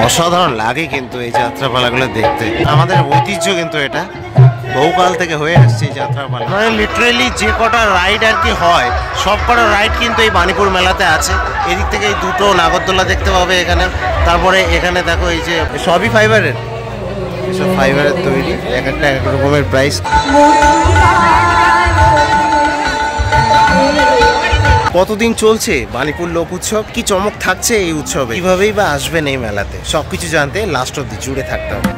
অসাধারণ লাগে কিন্তু এই যাত্রাপালাগুলো দেখতে। আমাদের ঐতিহ্য কিন্তু এটা বহুকাল থেকে হয়ে আসছে এই যাত্রাপালা। মানে লিটারেলি যে কটা রাইড আর কি হয় সব কটা রাইড কিন্তু এই বাণীপুর মেলাতে আছে। এদিক থেকে এই দুটো নাগরদোলা দেখতে পাবে এখানে। তারপরে এখানে দেখো এই যে সবই ফাইবারের, এসব ফাইবারের তৈরি, এক একটা এক রকমের প্রাইস। কতদিন চলছে বাণীপুর লোক উৎসব, কি চমক থাকছে এই উৎসবে, কিভাবেই বা আসবেন এই মেলাতে, সবকিছু জানতে লাস্ট অব্দি জুড়ে থাকতে হবে।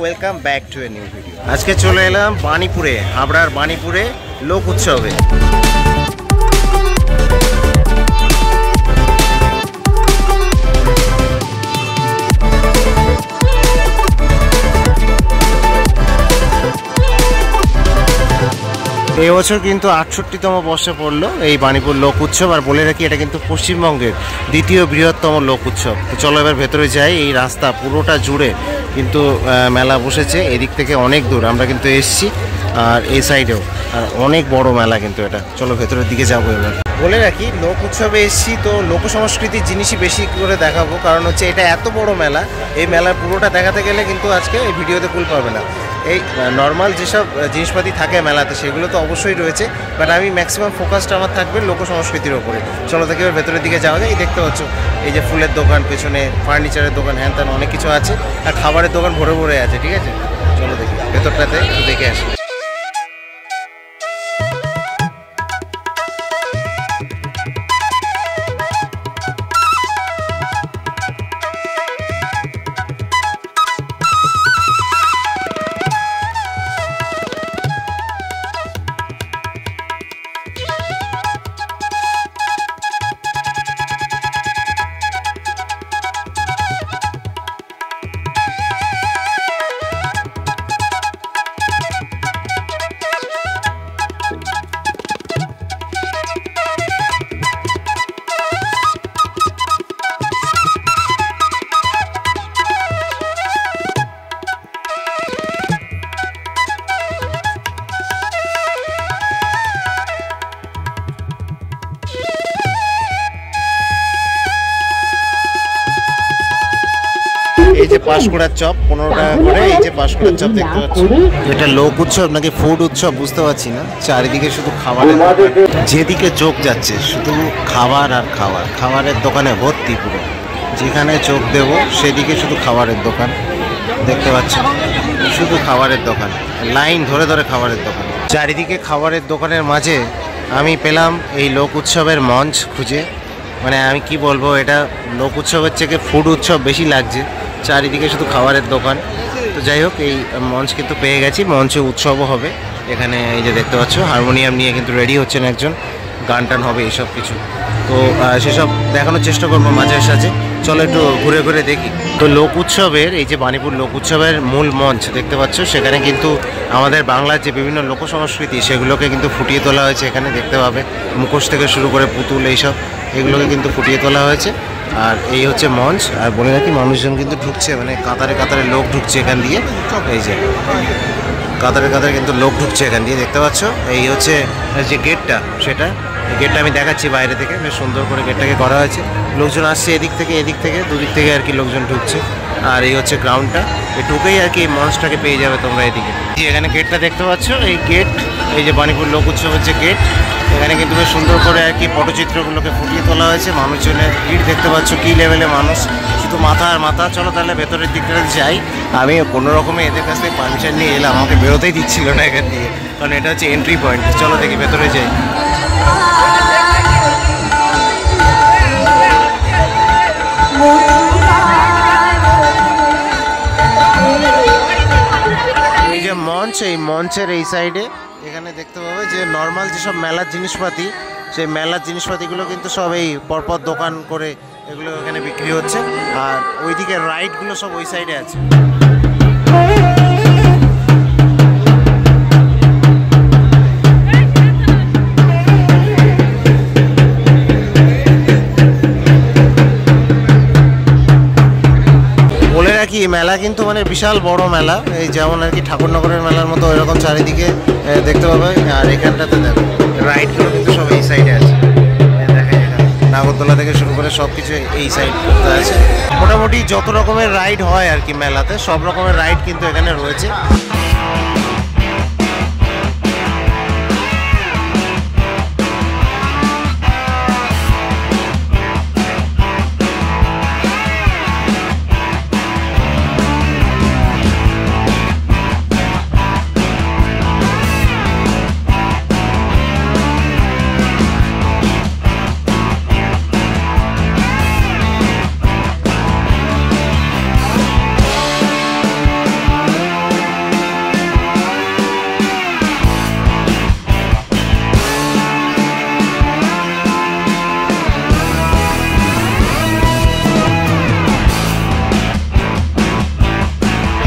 Welcome back to a new video. আজকে চলে এলাম বাণীপুরে, হাবড়ার বাণীপুরে লোক উৎসবে। এই বছর কিন্তু 68তম বর্ষে পড়লো এই বাণীপুর লোক উৎসব। আর বলে রাখি এটা কিন্তু পশ্চিমবঙ্গের দ্বিতীয় বৃহত্তম লোক উৎসব। তো চলো এবার ভেতরে যাই। এই রাস্তা পুরোটা জুড়ে কিন্তু মেলা বসেছে, এদিক থেকে অনেক দূর আমরা কিন্তু এসছি, আর এই সাইডেও, আর অনেক বড় মেলা কিন্তু এটা। চলো ভেতরের দিকে যাবো এবার। বলে রাখি লোক উৎসবে এসছি তো লোক সংস্কৃতির জিনিসই বেশি করে দেখাবো, কারণ হচ্ছে এটা এত বড় মেলা, এই মেলার পুরোটা দেখাতে গেলে কিন্তু আজকে এই ভিডিওতে কুল পাবে না। এই নর্মাল যেসব জিনিসপাতি থাকে মেলাতে সেগুলো তো অবশ্যই রয়েছে, বাট আমি ম্যাক্সিমাম ফোকাসটা আমার থাকবে লোক সংস্কৃতির ওপরে। চলো থেকে এবার ভেতরের দিকে যাওয়া যায়। এই দেখতে পাচ্ছ এই যে ফুলের দোকান, পেছনে ফার্নিচারের দোকান, হ্যান ত্যান অনেক কিছু আছে, আর খাবারের দোকান ভরে ভরে আছে। ঠিক আছে, চলো দেখি ভেতরটাতে একটু দেখে আসি। এই যে পাঁশকুড়ার চপ 15 টাকা করে, এই যে পাঁশকুড়ার চপ দেখতে পাচ্ছি। এটা লোক উৎসব নাকি ফুড উৎসব বুঝতে পারছি না, চারিদিকে শুধু খাবারের, যেদিকে চোখ যাচ্ছে শুধু খাবার আর খাবার, খাবারের দোকানে ভর্তি পুরো, যেখানে চোখ দেবো সেদিকে শুধু খাবারের দোকান দেখতে পাচ্ছি, শুধু খাবারের দোকান, লাইন ধরে ধরে খাবারের দোকান। চারিদিকে খাবারের দোকানের মাঝে আমি পেলাম এই লোক উৎসবের মঞ্চ খুঁজে। মানে আমি কি বলবো, এটা লোক উৎসবের থেকে ফুড উৎসব বেশি লাগছে, চারিদিকে শুধু খাবারের দোকান। তো যাই হোক, এই মঞ্চ কিন্তু পেয়ে গেছি, মঞ্চে উৎসবও হবে এখানে। এই যে দেখতে পাচ্ছ হারমোনিয়াম নিয়ে কিন্তু রেডি হচ্ছেন একজন, গান টান হবে এইসব কিছু। তো সেসব দেখানোর চেষ্টা করবো মাঝে সাঝে। চলো একটু ঘুরে ঘুরে দেখি। তো লোক উৎসবের, এই যে বাণীপুর লোক উৎসবের মূল মঞ্চ দেখতে পাচ্ছ, সেখানে কিন্তু আমাদের বাংলার যে বিভিন্ন লোক সংস্কৃতি সেগুলোকে কিন্তু ফুটিয়ে তোলা হয়েছে। এখানে দেখতে পাবে মুখোশ থেকে শুরু করে পুতুল, এইসব এগুলোকে কিন্তু ফুটিয়ে তোলা হয়েছে। আর এই হচ্ছে মঞ্চ। আর বলে রাখি মানুষজন কিন্তু ঢুকছে, মানে কাতারে কাতারে লোক ঢুকছে এখান দিয়ে। এই যে কাতারে কাতারে কিন্তু লোক ঢুকছে এখান দিয়ে দেখতে পাচ্ছ। এই হচ্ছে যে গেটটা, সেটা গেটটা আমি দেখাচ্ছি বাইরে থেকে, বেশ সুন্দর করে গেটটাকে করা হয়েছে। লোকজন আসছে এদিক থেকে এদিক থেকে, দুদিক থেকে আর কি লোকজন ঢুকছে। আর এই হচ্ছে গ্রাউন্ডটা, ঢুকেই আর কি এই মঞ্চটাকে পেয়ে যাবে তোমরা এদিকে। এখানে গেটটা দেখতে পাচ্ছ, এই গেট, এই যে বাণীপুর লোক উৎসবের যে গেট, এখানে কিন্তু বেশ সুন্দর করে আর কি পটচিত্রগুলোকে ফুটিয়ে তোলা হয়েছে। মানুষজনের ভিড় দেখতে পাচ্ছ কী লেভেলের মানুষ, শুধু মাথা আর মাথা। চলো তাহলে ভেতরের দিকটা যাই। আমি কোনো রকমে এদের কাছ থেকে পারমিশন নিয়ে এলাম, আমাকে বেরোতেই দিচ্ছিল না এখান দিয়ে, কারণ এটা হচ্ছে এন্ট্রি পয়েন্ট। চলো দেখি ভেতরে যাই। এই যে মঞ্চ, এই মঞ্চের এই সাইডে এখানে দেখতে পাবে যে নর্মাল যেসব মেলার জিনিসপাতি, সেই মেলার জিনিসপাতিগুলো কিন্তু সব এই পরপর দোকান করে এগুলো এখানে বিক্রি হচ্ছে। আর ওইদিকে রাইডগুলো সব ওই সাইডে আছে। কি মেলা কিন্তু মানে বিশাল বড় মেলা, এই যেমন আর কি ঠাকুরনগরের মেলার মতো এরকম চারিদিকে দেখতে পাবে। আর এখানটাতে দেখো রাইডগুলো কিন্তু সব এই সাইডে আছে। দেখা যায় নাগরদোলা থেকে শুরু করে সব কিছু এই সাইড আছে। মোটামুটি যত রকমের রাইড হয় আর কি মেলাতে, সব রকমের রাইড কিন্তু এখানে রয়েছে।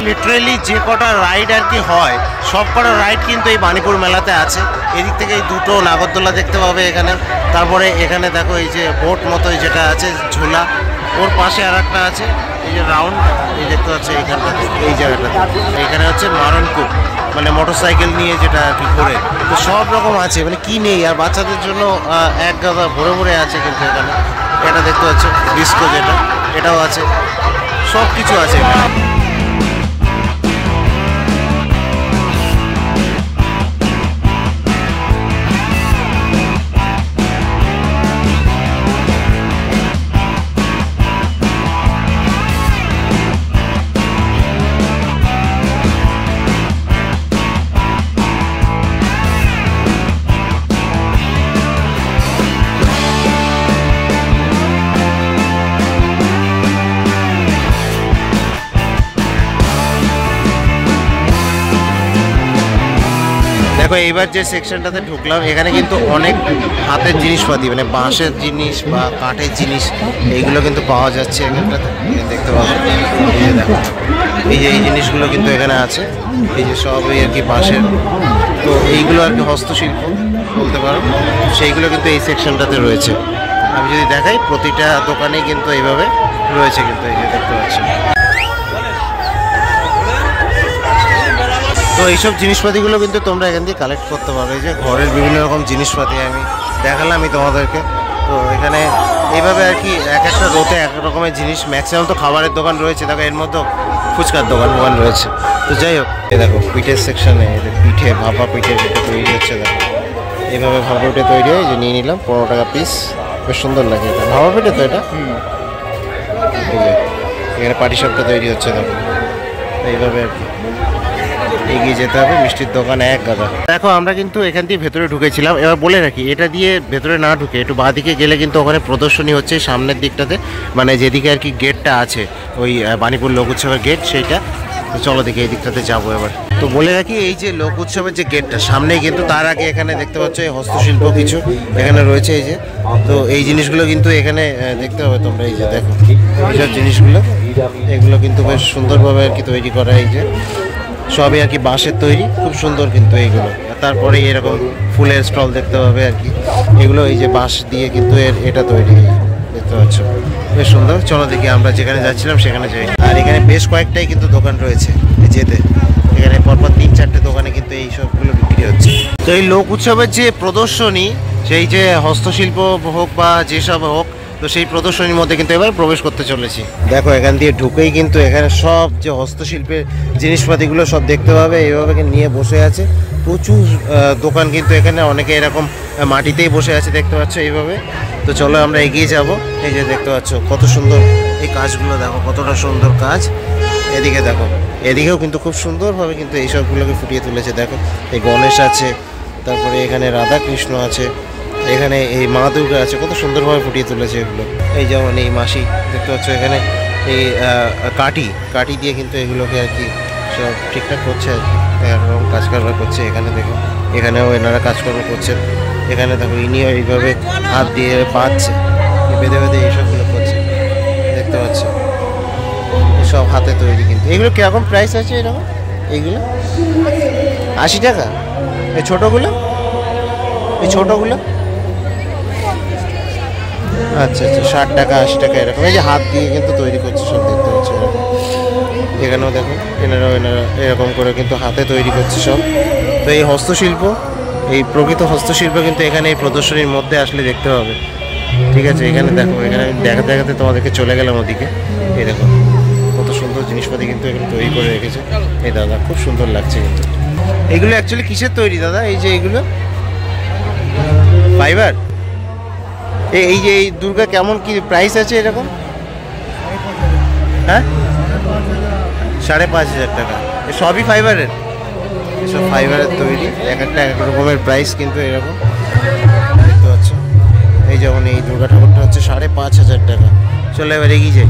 লিটারেলি যে কটা রাইড আর কি হয়, সব কটা রাইড কিন্তু এই বাণীপুর মেলাতে আছে। এদিক থেকে এই দুটো নাগরদোলা দেখতে পাবে এখানে। তারপরে এখানে দেখো এই যে বোট মতো যেটা আছে ঝোলা, ওর পাশে আর একটা আছে এই যে রাউন্ড, এই দেখতে পাচ্ছে এইখানটা, এই জায়গাটা এখানে হচ্ছে মারণকূপ, মানে মোটর সাইকেল নিয়ে যেটা আর কি ঘোরে। তো সব রকম আছে, মানে কি নেই। আর বাচ্চাদের জন্য এক গাদা ভরে ভরে আছে কিন্তু এখানে। এটা দেখতে পাচ্ছ ডিস্কো যেটা, এটাও আছে, সব কিছু আছে এখানে। দেখো এইবার যে সেকশনটাতে ঢুকলাম, এখানে কিন্তু অনেক হাতের জিনিসপাতি, মানে বাঁশের জিনিস বা কাঠের জিনিস, এইগুলো কিন্তু পাওয়া যাচ্ছে এখানটাতে। দেখতে পাবো এই যে দেখো, এই যে এই জিনিসগুলো কিন্তু এখানে আছে, এই যে সব এই আর কি বাঁশের। তো এইগুলো আর কি হস্তশিল্প বলতে পারো, সেইগুলো কিন্তু এই সেকশনটাতে রয়েছে। আমি যদি দেখাই, প্রতিটা দোকানেই কিন্তু এইভাবে রয়েছে, কিন্তু এই যে দেখতে পাচ্ছি। তো এইসব জিনিসপাতিগুলো কিন্তু তোমরা এখান থেকে কালেক্ট করতে পারো। এই যে ঘরের বিভিন্ন রকম জিনিসপাতি আমি দেখালামই তোমাদেরকে। তো এখানে এইভাবে আর কি এক একটা রোতে এক রকমের জিনিস, ম্যাক্সিমাম তো খাবারের দোকান রয়েছে। দেখো এর মধ্যেও ফুচকার দোকান রয়েছে। তো যাই হোক, এ দেখো পিঠের সেকশানে পিঠে, ভাপা পিঠে যেটা তৈরি হচ্ছে, দেখো এইভাবে ভাপা পিঠে তৈরি হয়। যে নিয়ে নিলাম 15 টাকা পিস, বেশ সুন্দর লাগে। এটা ভাপা পিঠে তো এটা। এই যে এখানে পাটিসাপটা তৈরি হচ্ছে, দেখো এইভাবে আর কি এগিয়ে যেতে হবে। মিষ্টির দোকান এক গাদা। দেখো আমরা কিন্তু এখান দিয়ে ভেতরে ঢুকেছিলাম। এবার বলে রাখি, এটা দিয়ে ভেতরে না ঢুকে একটু বাঁ দিকে গেলে কিন্তু ওখানে প্রদর্শনী হচ্ছে সামনের দিকটাতে, মানে যেদিকে আর কি গেটটা আছে, ওই বাণীপুর লোক উৎসবের গেট, সেইটা। তো চলো দেখি এই দিকটাতে যাবো এবার। তো বলে রাখি, এই যে লোক উৎসবের যে গেটটা সামনেই, কিন্তু তার আগে এখানে দেখতে পাচ্ছ হস্তশিল্প কিছু এখানে রয়েছে। এই যে, তো এই জিনিসগুলো কিন্তু এখানে দেখতে হবে তোমরা। এই যে দেখো এইসব জিনিসগুলো, এগুলো কিন্তু বেশ সুন্দরভাবে আর কি তৈরি করা। এই যে সবই আর কি বাঁশের তৈরি, খুব সুন্দর কিন্তু এইগুলো। তারপরে এরকম ফুলের স্টল দেখতে পাবে আর কি, এগুলো এই যে বাঁশ দিয়ে কিন্তু এটা তৈরি, দেখতে পাচ্ছ বেশ সুন্দর। চলো দেখি আমরা যেখানে যাচ্ছিলাম সেখানে যাই। আর এখানে বেশ কয়েকটাই কিন্তু দোকান রয়েছে যেতে, এখানে পরপর 3-4টে দোকানে কিন্তু এই সবগুলো বিক্রি হচ্ছে। তো এই লোক উৎসবের যে প্রদর্শনী, সেই যে হস্তশিল্প হোক বা যেসব হোক, তো সেই প্রদর্শনীর মধ্যে কিন্তু এবার প্রবেশ করতে চলেছি। দেখো এখান দিয়ে ঢুকেই কিন্তু এখানে সব যে হস্তশিল্পের জিনিসপাতিগুলো সব দেখতে পাবে, এইভাবে নিয়ে বসে আছে প্রচুর দোকান, কিন্তু এখানে অনেকে এরকম মাটিতেই বসে আছে দেখতে পাচ্ছ এইভাবে। তো চলো আমরা এগিয়ে যাব। এই যে দেখতে পাচ্ছ কত সুন্দর এই কাজগুলো, দেখো কতটা সুন্দর কাজ। এদিকে দেখো, এদিকেও কিন্তু খুব সুন্দরভাবে কিন্তু এইসবগুলোকে ফুটিয়ে তুলেছে। দেখো এই গণেশ আছে, তারপরে এখানে রাধা কৃষ্ণ আছে, এখানে এই মা দুর্গা আছে, কত সুন্দরভাবে ফুটিয়ে তুলেছে এগুলো। এই যেমন এই মাসি দেখতে পাচ্ছ, এখানে এই কাঠি দিয়ে কিন্তু এগুলোকে আর কি সব ঠিকঠাক করছে আর কি, এরকম কাজ কারবার করছে। এখানে দেখো, এখানেও এনারা কাজকর্ম করছেন। এখানে দেখো ইনিও এইভাবে হাত দিয়ে বাঁধছে, বেঁধে বেঁধে এইসবগুলো করছে দেখতে পাচ্ছ। সব হাতে তৈরি। কিন্তু এগুলো কীরকম প্রাইস আছে এরকম? এইগুলো 80 টাকা। এই ছোটোগুলো, এই ছোটোগুলো আচ্ছা 60 টাকা 80 টাকা এরকম। এই যে হাত দিয়ে কিন্তু তৈরি করছে সব দেখতে পাচ্ছ এরকম। এখানেও দেখো এনারা এরকম করে কিন্তু হাতে তৈরি করছে সব। তো এই হস্তশিল্প, এই প্রকৃত হস্তশিল্প কিন্তু এখানে এই প্রদর্শনীর মধ্যে আসলে দেখতে হবে। ঠিক আছে, এখানে দেখো, এখানে দেখাতে দেখাতে তোমাদেরকে চলে গেলাম ওদিকে। এই দেখো কত সুন্দর জিনিসপাতি কিন্তু এখানে তৈরি করে রেখেছে এই দাদা, খুব সুন্দর লাগছে কিন্তু। এগুলো অ্যাকচুয়ালি কিসের তৈরি দাদা? এই যে এইগুলো ফাইবার। এই যে এই দুর্গা কেমন কি প্রাইস আছে এরকম? হ্যাঁ 5,500 টাকা। সবই ফাইবারের? এসব ফাইবারের তৈরি, এক একটা এক রকমের প্রাইস কিন্তু এরকম দেখতে পাচ্ছ। এই যেমন এই দুর্গা ঠাকুরটা হচ্ছে 5,500 টাকা। চলো এবার এগিয়ে যাই,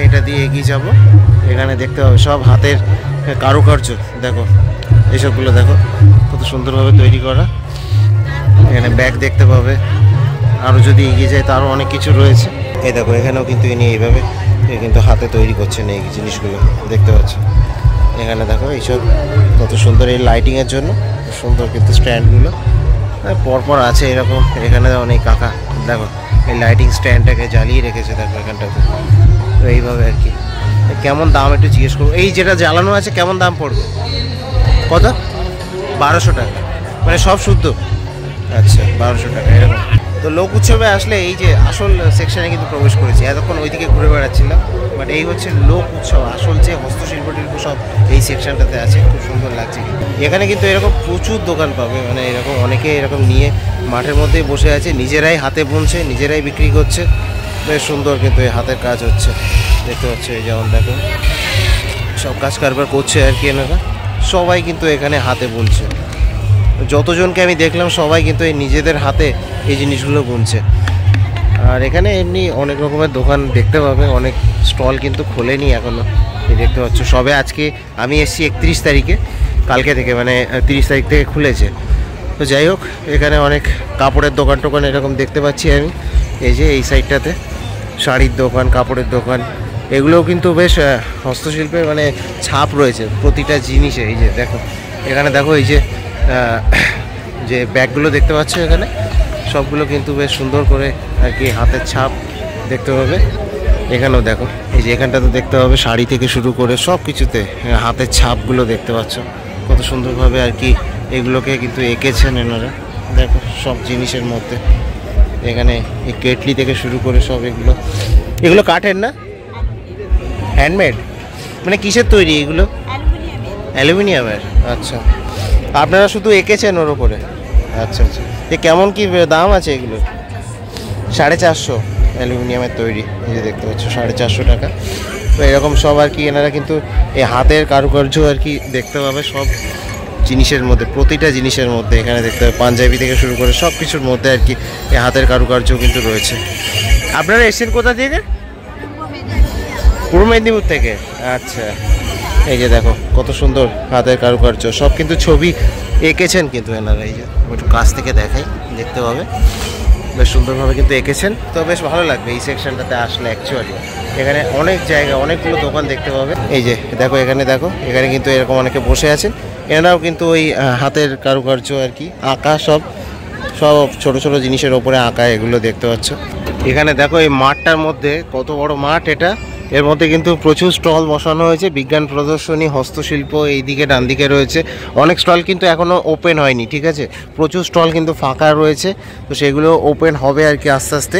এটা দিয়ে এগিয়ে যাব। এখানে দেখতে হবে সব হাতের কারুকার্য, দেখো এইসবগুলো দেখো কত সুন্দরভাবে তৈরি করা। এখানে ব্যাগ দেখতে পাবে, আরও যদি এগিয়ে যায় তো আরও অনেক কিছু রয়েছে। এই দেখো এখানেও কিন্তু ইনি এইভাবে কিন্তু হাতে তৈরি করছেন এই জিনিসগুলো দেখতে পাচ্ছ। এখানে দেখো এইসব কত সুন্দর, এই লাইটিংয়ের জন্য সুন্দর কিন্তু স্ট্যান্ডগুলো পরপর আছে এরকম। এখানে অনেক কাকা দেখো এই লাইটিং স্ট্যান্ডটাকে জ্বালিয়ে রেখেছে দেখো এখানটাতে। তো এইভাবে আর কি। কেমন দাম একটু জিজ্ঞেস করবো? এই যেটা জ্বালানো আছে কেমন দাম পড়বে? কত? 1200 টাকা, মানে সব শুদ্ধ? আচ্ছা 1200 টাকা এরকম। তো লোক উৎসবে আসলে এই যে আসল সেকশনে কিন্তু প্রবেশ করেছি, এতক্ষণ ওইদিকে ঘুরে বেড়াচ্ছিলাম, বাট এই হচ্ছে লোক উৎসব, আসল যে হস্তশিল্প টিল্প সব এই সেকশনটাতে আছে, খুব সুন্দর লাগছে। এখানে কিন্তু এরকম প্রচুর দোকান পাবে, মানে এরকম অনেকে এরকম নিয়ে মাঠের মধ্যেই বসে আছে, নিজেরাই হাতে বুনছে, নিজেরাই বিক্রি করছে। বেশ সুন্দর কিন্তু এই হাতের কাজ হচ্ছে দেখতে পাচ্ছ। এই যেমন দেখো সব কাজ কারবার করছে আর কি এনারা, সবাই কিন্তু এখানে হাতে বুনছে। যতজনকে আমি দেখলাম সবাই কিন্তু এই নিজেদের হাতে এই জিনিসগুলো বুনছে। আর এখানে এমনি অনেক রকমের দোকান দেখতে পাবে, অনেক স্টল কিন্তু খোলেনি এখনও, এই দেখতে পাচ্ছ। সবে আজকে আমি এসেছি 31 তারিখে, কালকে থেকে মানে 30 তারিখ থেকে খুলেছে। তো যাই হোক, এখানে অনেক কাপড়ের দোকান টোকান এরকম দেখতে পাচ্ছি আমি। এই যে এই সাইডটাতে শাড়ির দোকান, কাপড়ের দোকান, এগুলোও কিন্তু বেশ হস্তশিল্পের মানে ছাপ রয়েছে প্রতিটা জিনিসে। এই যে দেখো এখানে দেখো এই যে ব্যাগগুলো দেখতে পাচ্ছ এখানে, সবগুলো কিন্তু বেশ সুন্দর করে আর কি হাতের ছাপ দেখতে পাবে। এখানেও দেখো এই যে এখানটাতে দেখতে হবে শাড়ি থেকে শুরু করে সব কিছুতে হাতের ছাপগুলো দেখতে পাচ্ছ কত সুন্দরভাবে আর কি এগুলোকে কিন্তু এঁকেছেন এনারা। দেখো সব জিনিসের মধ্যে এখানে এই কেটলি থেকে শুরু করে সব এগুলো কাঠের না, হ্যান্ডমেড? মানে কিসের তৈরি এগুলো? অ্যালুমিনিয়ামের। আচ্ছা, আপনারা শুধু এঁকেছেন ওর ওপরে? আচ্ছা আচ্ছা। এ কেমন কি দাম আছে এগুলো? 450 অ্যালুমিনিয়ামের তৈরি, এই যে দেখতে পাচ্ছ 450 টাকা। তো এরকম সব আর কি এনারা কিন্তু এই হাতের কারুকার্য আর কি দেখতে পাবে সব জিনিসের মধ্যে, প্রতিটা জিনিসের মধ্যে এখানে দেখতে হবে, পাঞ্জাবি থেকে শুরু করে সব কিছুর মধ্যে আর কি এই হাতের কারুকার্য কিন্তু রয়েছে। আপনারা এসেছেন কোথা থেকে? পূর্ব মেদিনীপুর থেকে। আচ্ছা, এই যে দেখো কত সুন্দর হাতের কারুকার্য, সব কিন্তু ছবি এঁকেছেন কিন্তু এনারা। এই যে একটু কাছ থেকে দেখাই, দেখতে পাবে বেশ সুন্দরভাবে কিন্তু এঁকেছেন। তো বেশ ভালো লাগবে এই সেকশনটাতে আসলে। অ্যাকচুয়ালি এখানে অনেক জায়গা, অনেকগুলো দোকান দেখতে পাবে। এই যে দেখো এখানে, দেখো এখানে কিন্তু এরকম অনেকে বসে আছেন, এনারাও কিন্তু ওই হাতের কারুকার্য আর কি আঁকা, সব ছোট ছোট জিনিসের ওপরে আঁকা, এগুলো দেখতে পাচ্ছ। এখানে দেখো এই মাঠটার মধ্যে, কত বড় মাঠ এটা, এর মধ্যে কিন্তু প্রচুর স্টল বসানো হয়েছে, বিজ্ঞান প্রদর্শনী, হস্তশিল্প এইদিকে ডান দিকে রয়েছে। অনেক স্টল কিন্তু এখনও ওপেন হয়নি, ঠিক আছে, প্রচুর স্টল কিন্তু ফাঁকা রয়েছে, তো সেগুলো ওপেন হবে আর কি আস্তে আস্তে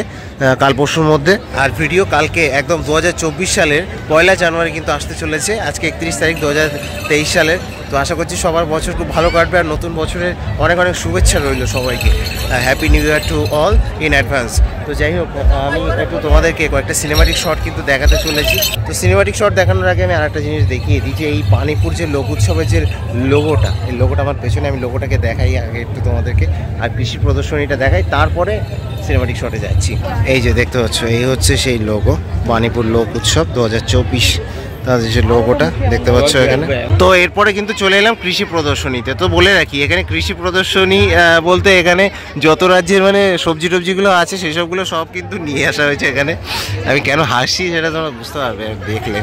কাল পরশুর মধ্যে। আর ভিডিও কালকে একদম 2024 সালের 1 জানুয়ারি কিন্তু আসতে চলেছে, আজকে 31 তারিখ 2023 সালের। তো আশা করছি সবার বছর খুব ভালো কাটবে, আর নতুন বছরের অনেক অনেক শুভেচ্ছা রইল সবাইকে। Happy new year to all in advance. তো যাই হোক, আমি একটু তোমাদেরকে কয়েকটা সিনেমাটিক শট কিন্তু দেখাতে চলেছি। তো সিনেমাটিক শট দেখানোর আগে আমি আরেকটা জিনিস দেখিয়ে দিই, যে এই পানিপুর যে লোক উৎসবের যে লোগোটা, এই লোগোটা আমার পেছনে, আমি লোগোটাকে দেখাই আগে একটু তোমাদেরকে, আর কৃষি প্রদর্শনীটা দেখাই, তারপরে সিনেমাটিক শটে যাচ্ছি। এই যে দেখতে পাচ্ছ, এই হচ্ছে সেই লোগো, বাণীপুর লোক উৎসব 2024, তাদের যে লোগোটা দেখতে পাচ্ছ এখানে। তো এরপরে কিন্তু চলে এলাম কৃষি প্রদর্শনীতে। তো বলে রাখি, এখানে কৃষি প্রদর্শনী বলতে এখানে যত রাজ্যের মানে সবজি টবজিগুলো আছে সেসবগুলো সব কিন্তু নিয়ে আসা হয়েছে এখানে। আমি কেন হাসি সেটা তোমরা বুঝতে পারবে দেখলে।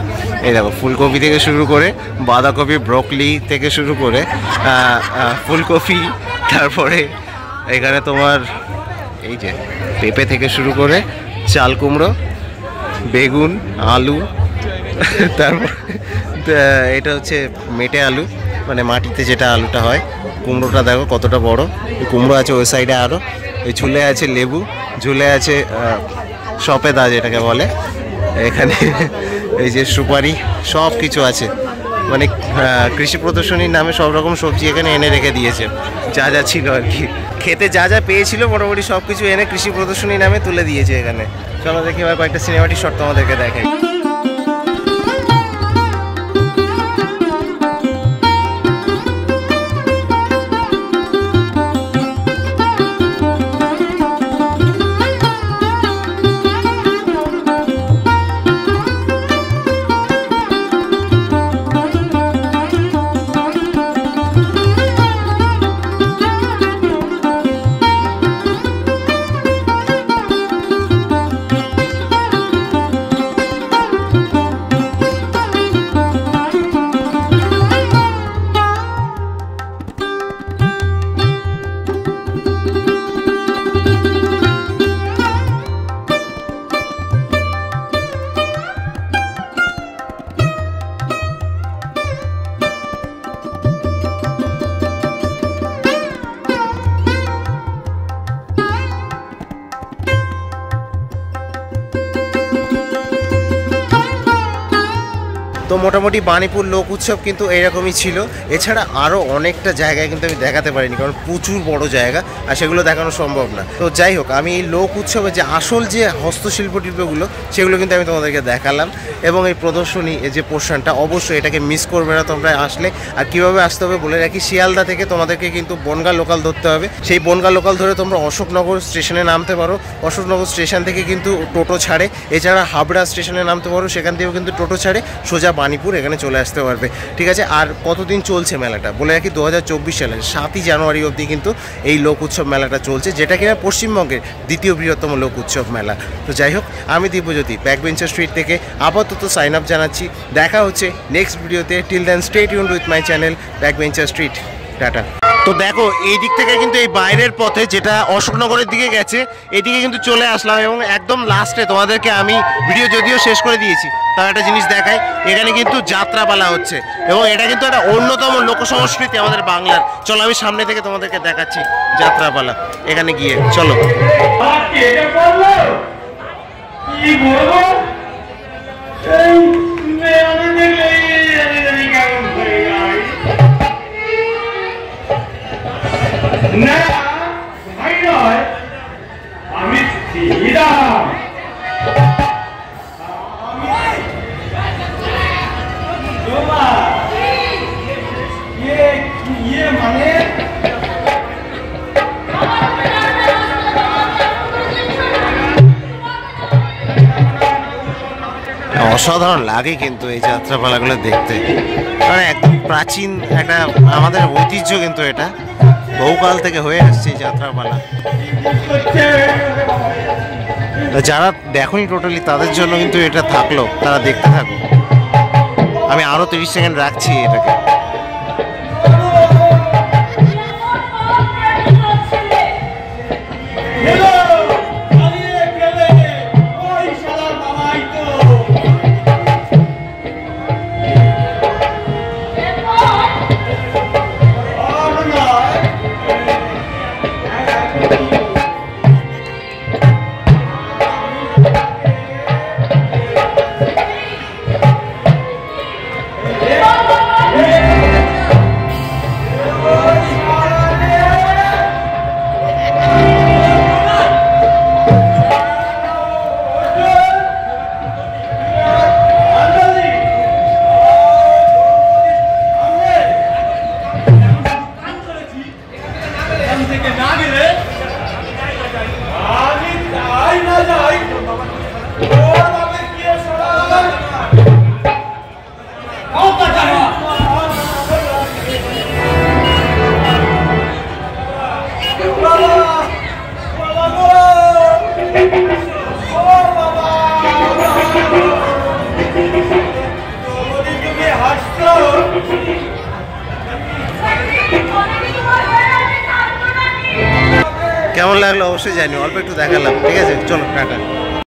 এই দেখো, ফুলকপি থেকে শুরু করে বাঁধাকপি, ব্রকলি থেকে শুরু করে ফুলকপি, তারপরে এখানে তোমার এই যে পেঁপে থেকে শুরু করে চাল কুমড়ো, বেগুন, আলু, তারপর এটা হচ্ছে মেটে আলু, মানে মাটিতে যেটা আলুটা হয়। কুমড়োটা দেখো কতটা বড়, কুমড়ো আছে ওই সাইডে, আরও এই ঝুলে আছে লেবু, ঝুলে আছে সফেদা যেটাকে বলে এখানে, এই যে সুপারি, সব কিছু আছে। মানে কৃষি প্রদর্শনীর নামে সব রকম সবজি এখানে এনে রেখে দিয়েছে, যা যা ছিল আর কি, খেতে যা যা পেয়েছিল মোটামুটি সব কিছু এনে কৃষি প্রদর্শনীর নামে তুলে দিয়েছে এখানে। চলো দেখি এবার কয়েকটা সিনেমাটিক শট তোমাদেরকে দেখাই। তো মোটামুটি বাণীপুর লোক উৎসব কিন্তু এরকমই ছিল। এছাড়া আরও অনেকটা জায়গায় কিন্তু আমি দেখাতে পারিনি, কারণ প্রচুর বড় জায়গা আর সেগুলো দেখানো সম্ভব না। তো যাই হোক, আমি এই লোক উৎসবে যে আসল যে হস্তশিল্প টিল্পগুলো সেগুলো কিন্তু আমি তোমাদেরকে দেখালাম। এবং এই প্রদর্শনী এই যে পোর্শনটা, অবশ্যই এটাকে মিস করবে না তোমরা আসলে। আর কীভাবে আসতে হবে বলে রাখি, শিয়ালদা থেকে তোমাদেরকে কিন্তু বনগাঁ লোকাল ধরতে হবে। সেই বনগাঁ লোকাল ধরে তোমরা অশোকনগর স্টেশনে নামতে পারো, অশোকনগর স্টেশন থেকে কিন্তু টোটো ছাড়ে। এছাড়া হাবড়া স্টেশনে নামতে পারো, সেখান থেকেও কিন্তু টোটো ছাড়ে সোজা বাণীপুর এখানে চলে আসতে পারবে, ঠিক আছে। আর কতদিন চলছে মেলাটা বলে রাখি, 2024 সালের 7 জানুয়ারি অবধি কিন্তু এই লোক উৎসব মেলাটা চলছে, যেটা কিনা পশ্চিমবঙ্গের দ্বিতীয় বৃহত্তম লোক উৎসব মেলা। তো যাই হোক, আমি দিব্যজ্যোতি ব্যাকবেঞ্চার স্ট্রিট থেকে আপাতত সাইন আপ জানাচ্ছি। দেখা হচ্ছে নেক্সট ভিডিওতে। Till then stay tuned with my channel backbencher street. Tata. তো দেখো, এই দিক থেকে কিন্তু এই বাইরের পথে যেটা অশোকনগরের দিকে গেছে, এইদিকে কিন্তু চলে আসলাম। এবং একদম লাস্টে তোমাদেরকে আমি ভিডিও যদিও শেষ করে দিয়েছি, তার একটা জিনিস দেখাই। এখানে কিন্তু যাত্রাপালা হচ্ছে, এবং এটা কিন্তু একটা অন্যতম লোকসংস্কৃতি আমাদের বাংলার। চলো আমি সামনে থেকে তোমাদেরকে দেখাচ্ছি যাত্রাপালা, এখানে গিয়ে চলো। না ভাই নয়, আমি শ্রীরাম। মানে অসাধারণ লাগে কিন্তু এই যাত্রাপালাগুলো দেখতে, মানে একদম প্রাচীন একটা আমাদের ঐতিহ্য কিন্তু এটা বহুকাল থেকে হয়ে আসছে এই যাত্রাপালা। যারা দেখোনি টোটালি তাদের জন্য কিন্তু এটা থাকলো, তারা দেখতে থাকো। আমি আরো 30 সেকেন্ড রাখছি এটাকে। লাগলো অবশ্যই জানি, অল্প একটু দেখালাম, ঠিক আছে, চলো টাটা।